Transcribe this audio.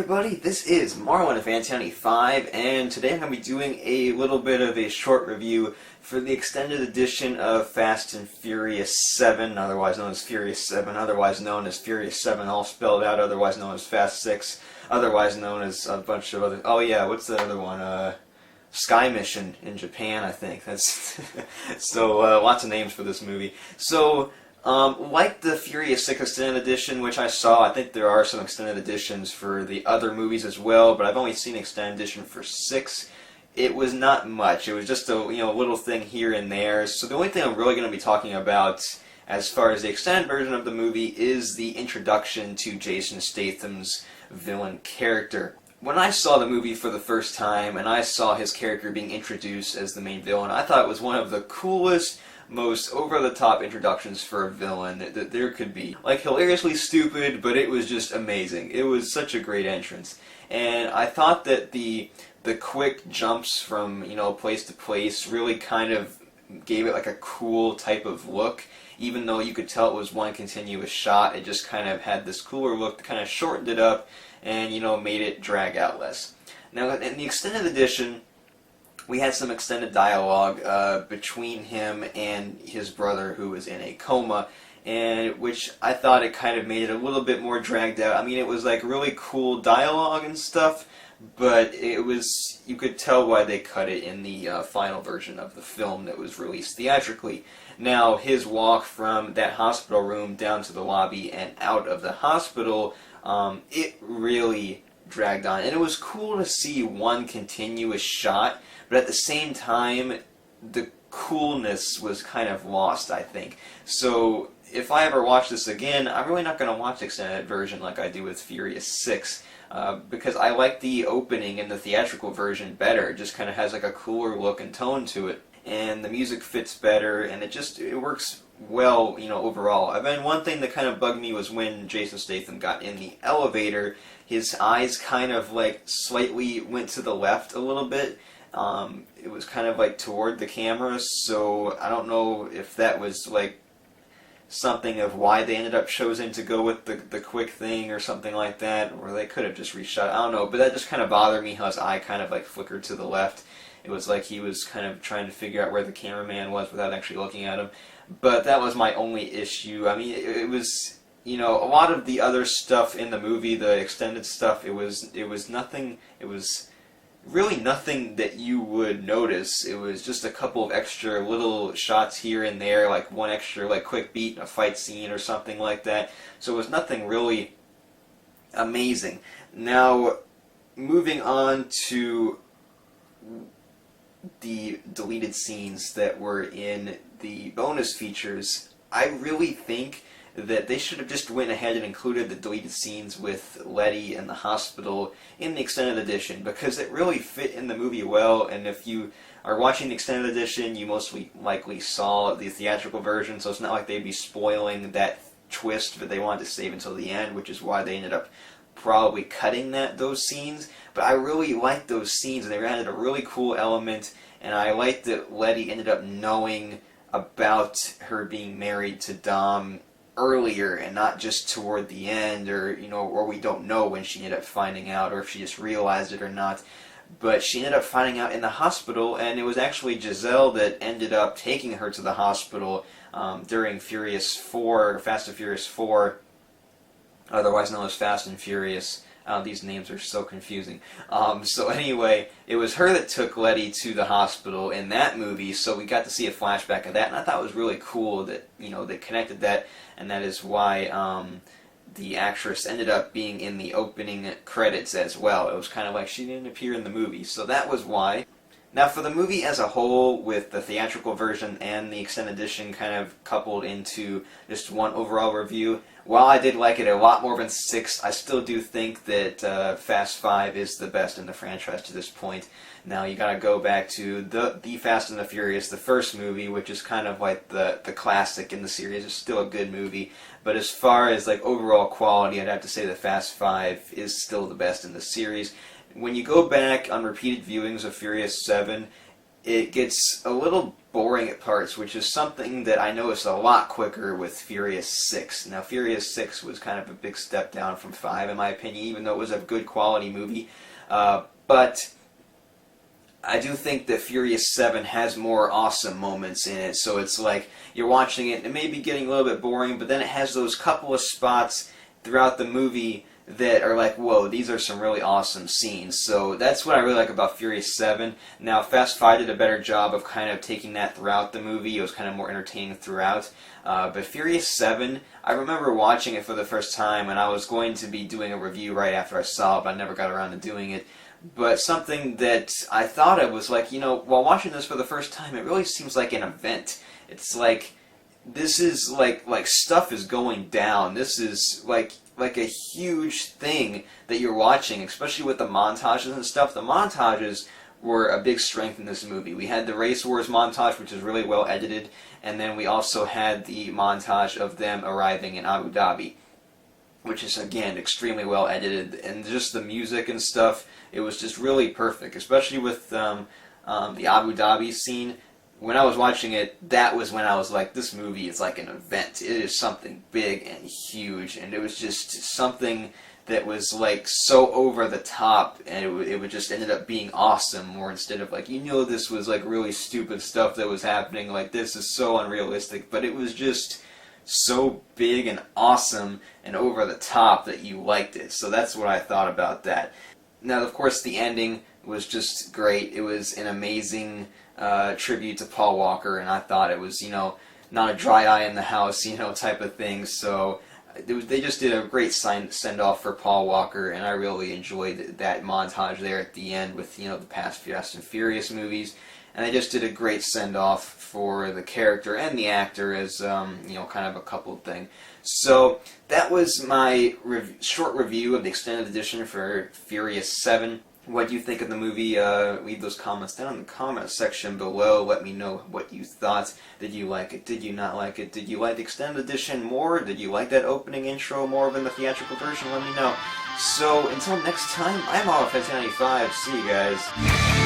everybody, this is Marlon of Fantani 5, and today I'm going to be doing a little bit of a short review for the extended edition of Fast and Furious 7, otherwise known as Furious 7, otherwise known as Furious 7 all spelled out, otherwise known as Fast 6, otherwise known as a bunch of other... Oh yeah, what's the other one? Sky Mission in Japan, I think. That's so, lots of names for this movie. So... like the Furious 6 Extended Edition, which I saw, I think there are some extended editions for the other movies as well, but I've only seen extended edition for 6. It was not much. It was just a little thing here and there. So the only thing I'm really going to be talking about as far as the extended version of the movie is the introduction to Jason Statham's villain character. When I saw the movie for the first time and I saw his character being introduced as the main villain, I thought it was one of the coolest, most over-the-top introductions for a villain that there could be. Like, hilariously stupid, but it was just amazing. It was such a great entrance. And I thought that the quick jumps from, place to place really kind of gave it like a cool type of look. Even though you could tell it was one continuous shot, it just kind of had this cooler look that kind of shortened it up and, made it drag out less. Now, in the extended edition, we had some extended dialogue between him and his brother, who was in a coma, and which I thought it kind of made it a little bit more dragged out. I mean, it was like really cool dialogue and stuff, but it was, you could tell why they cut it in the final version of the film that was released theatrically. Now, his walk from that hospital room down to the lobby and out of the hospital, it really dragged on. And it was cool to see one continuous shot, but at the same time, the coolness was kind of lost, I think. So, if I ever watch this again, I'm really not going to watch the extended version like I do with Furious 6, because I like the opening in the theatrical version better. It just kind of has like a cooler look and tone to it, and the music fits better, and it works well, overall. I mean, one thing that kind of bugged me was when Jason Statham got in the elevator, his eyes kind of like slightly went to the left a little bit. It was kind of like toward the camera, so I don't know if that was like something of why they ended up choosing to go with the quick thing or something like that, or they could have just reshot. I don't know, but that just kind of bothered me how his eye kind of like flickered to the left. It was like he was kind of trying to figure out where the cameraman was without actually looking at him. But that was my only issue. I mean, it was, a lot of the other stuff in the movie, the extended stuff, it was nothing, it was really nothing that you would notice. It was just a couple of extra little shots here and there, like one extra like quick beat in a fight scene or something like that. So it was nothing really amazing. Now, moving on to the deleted scenes that were in the bonus features, I really think that they should have just went ahead and included the deleted scenes with Letty in the hospital in the extended edition, because it really fit in the movie well. And if you are watching the extended edition, you mostly likely saw the theatrical version, so it's not like they'd be spoiling that twist that they wanted to save until the end, which is why they ended up probably cutting those scenes. But I really liked those scenes, and they added a really cool element, and I liked that Letty ended up knowing about her being married to Dom earlier and not just toward the end, or we don't know when she ended up finding out, or if she just realized it or not. But she ended up finding out in the hospital, and it was actually Giselle that ended up taking her to the hospital during Fast and Furious 4, otherwise known as Fast and Furious. These names are so confusing. So anyway, it was her that took Letty to the hospital in that movie, so we got to see a flashback of that, and I thought it was really cool that, they connected that, and that is why the actress ended up being in the opening credits as well. It was kind of like she didn't appear in the movie, so that was why. Now, for the movie as a whole, with the theatrical version and the extended edition kind of coupled into just one overall review, while I did like it a lot more than 6, I still do think that Fast 5 is the best in the franchise to this point. Now, you gotta go back to the Fast and the Furious, the first movie, which is kind of like the classic in the series. It's still a good movie, but as far as like overall quality, I'd have to say that Fast 5 is still the best in the series. When you go back on repeated viewings of Furious 7, it gets a little boring at parts, which is something that I noticed a lot quicker with Furious 6. Now, Furious 6 was kind of a big step down from 5, in my opinion, even though it was a good quality movie. But I do think that Furious 7 has more awesome moments in it, so it's like you're watching it and it may be getting a little bit boring, but then it has those couple of spots throughout the movie that are like, whoa, these are some really awesome scenes. So that's what I really like about Furious 7. Now, Fast 5 did a better job of kind of taking that throughout the movie. It was kind of more entertaining throughout. But Furious 7, I remember watching it for the first time, and I was going to be doing a review right after I saw it, but I never got around to doing it. But something that I thought of was like, while watching this for the first time, it really seems like an event. It's like, this is like stuff is going down. This is like a huge thing that you're watching, especially with the montages and stuff. The montages were a big strength in this movie. We had the Race Wars montage, which is really well edited, and then we also had the montage of them arriving in Abu Dhabi, which is, again, extremely well edited, and just the music and stuff, it was just really perfect, especially with the Abu Dhabi scene. When I was watching it, that was when I was like, this movie is like an event. It is something big and huge, and it was just something that was like so over the top, and it would just ended up being awesome, or instead of like, this was like really stupid stuff that was happening, like this is so unrealistic, but it was just so big and awesome and over the top that you liked it. So that's what I thought about that. Now, of course, the ending was just great. It was an amazing tribute to Paul Walker, and I thought it was, not a dry eye in the house, type of thing. So they just did a great send-off for Paul Walker, and I really enjoyed that montage there at the end with, the past Fast and Furious movies. And they just did a great send-off for the character and the actor as, kind of a coupled thing. So that was my short review of the extended edition for Furious 7. What do you think of the movie? Leave those comments down in the comment section below. Let me know what you thought. Did you like it? Did you not like it? Did you like the extended edition more? Did you like that opening intro more than the theatrical version? Let me know. So until next time, I'm Olive 95. See you guys.